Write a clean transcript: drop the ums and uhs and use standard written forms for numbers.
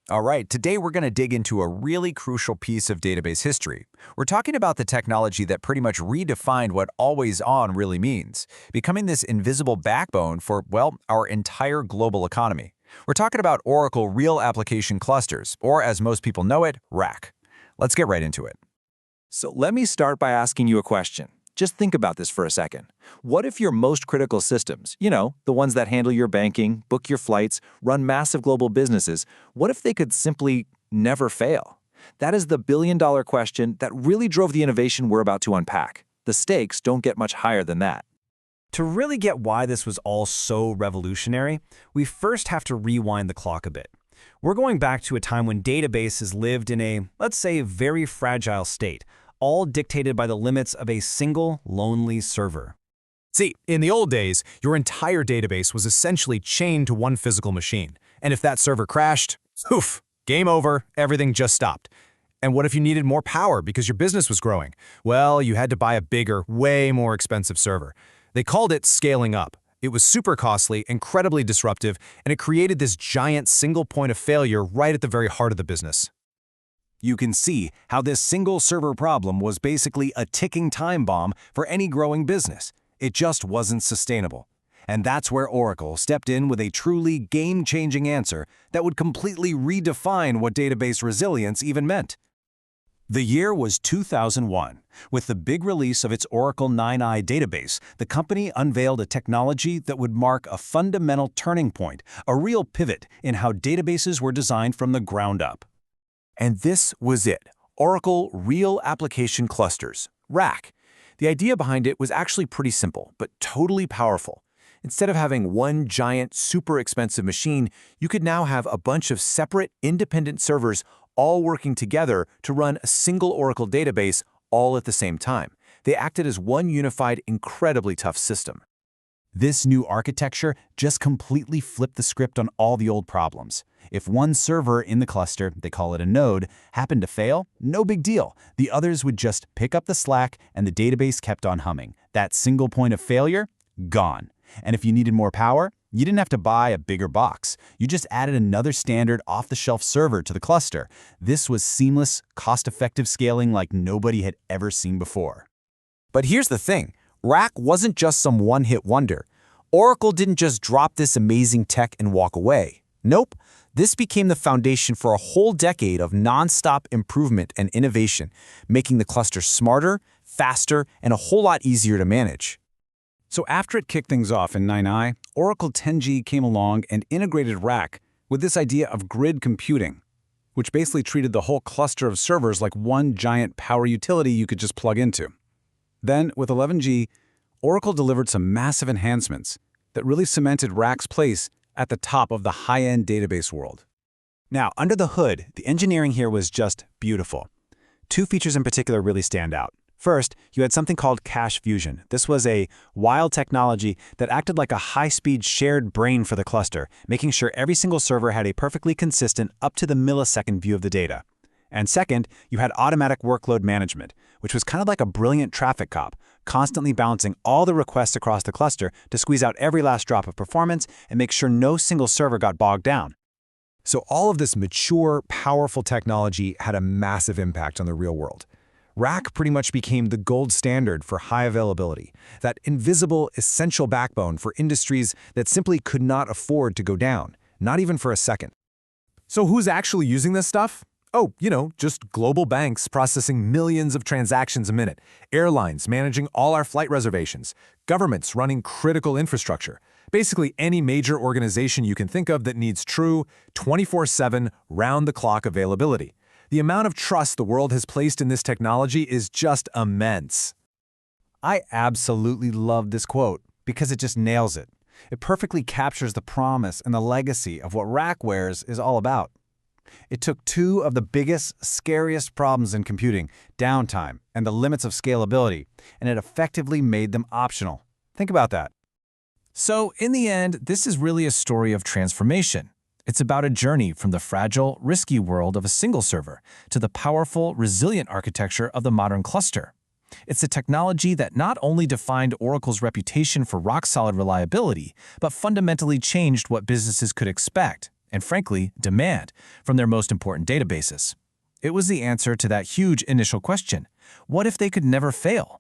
All right, today we're going to dig into a really crucial piece of database history. We're talking about the technology that pretty much redefined what always on really means, becoming this invisible backbone for, well, our entire global economy. We're talking about Oracle Real Application Clusters, or as most people know it, RAC. Let's get right into it. So let me start by asking you a question. Just think about this for a second. What if your most critical systems, the ones that handle your banking, book your flights, run massive global businesses, what if they could simply never fail? That is the billion-dollar question that really drove the innovation we're about to unpack. The stakes don't get much higher than that. To really get why this was all so revolutionary, we first have to rewind the clock a bit. We're going back to a time when databases lived in a, let's say, very fragile state, all dictated by the limits of a single, lonely server. See, in the old days, your entire database was essentially chained to one physical machine. And if that server crashed, oof, game over, everything just stopped. And what if you needed more power because your business was growing? Well, you had to buy a bigger, way more expensive server. They called it scaling up. It was super costly, incredibly disruptive, and it created this giant single point of failure right at the very heart of the business. You can see how this single server problem was basically a ticking time bomb for any growing business. It just wasn't sustainable. And that's where Oracle stepped in with a truly game-changing answer that would completely redefine what database resilience even meant. The year was 2001. With the big release of its Oracle 9i database, the company unveiled a technology that would mark a fundamental turning point, a real pivot in how databases were designed from the ground up. And this was it, Oracle Real Application Clusters, RAC. The idea behind it was actually pretty simple, but totally powerful. Instead of having one giant, super expensive machine, you could now have a bunch of separate, independent servers all working together to run a single Oracle database all at the same time. They acted as one unified, incredibly tough system. This new architecture just completely flipped the script on all the old problems. If one server in the cluster, they call it a node, happened to fail, no big deal. The others would just pick up the slack and the database kept on humming. That single point of failure, gone. And if you needed more power, you didn't have to buy a bigger box. You just added another standard off-the-shelf server to the cluster. This was seamless, cost-effective scaling like nobody had ever seen before. But here's the thing. RAC wasn't just some one-hit wonder. Oracle didn't just drop this amazing tech and walk away. Nope. This became the foundation for a whole decade of non-stop improvement and innovation, making the cluster smarter, faster, and a whole lot easier to manage. So after it kicked things off in 9i, Oracle 10G came along and integrated RAC with this idea of grid computing, which basically treated the whole cluster of servers like one giant power utility you could just plug into. Then, with 11G, Oracle delivered some massive enhancements that really cemented RAC's place at the top of the high-end database world. Now, under the hood, the engineering here was just beautiful. Two features in particular really stand out. First, you had something called cache fusion. This was a wild technology that acted like a high-speed shared brain for the cluster, making sure every single server had a perfectly consistent up-to-the-millisecond view of the data. And second, you had automatic workload management, which was kind of like a brilliant traffic cop, constantly balancing all the requests across the cluster to squeeze out every last drop of performance and make sure no single server got bogged down. So all of this mature, powerful technology had a massive impact on the real world. RAC pretty much became the gold standard for high availability, that invisible, essential backbone for industries that simply could not afford to go down, not even for a second. So who's actually using this stuff? Oh, just global banks processing millions of transactions a minute, airlines managing all our flight reservations, governments running critical infrastructure. Basically any major organization you can think of that needs true, 24/7, round-the-clock availability. The amount of trust the world has placed in this technology is just immense. I absolutely love this quote because it just nails it. It perfectly captures the promise and the legacy of what RACwares is all about. It took two of the biggest, scariest problems in computing, downtime and the limits of scalability, and it effectively made them optional. Think about that. So, in the end, this is really a story of transformation. It's about a journey from the fragile, risky world of a single server to the powerful, resilient architecture of the modern cluster. It's a technology that not only defined Oracle's reputation for rock-solid reliability, but fundamentally changed what businesses could expect and frankly, demand from their most important databases. It was the answer to that huge initial question: what if they could never fail?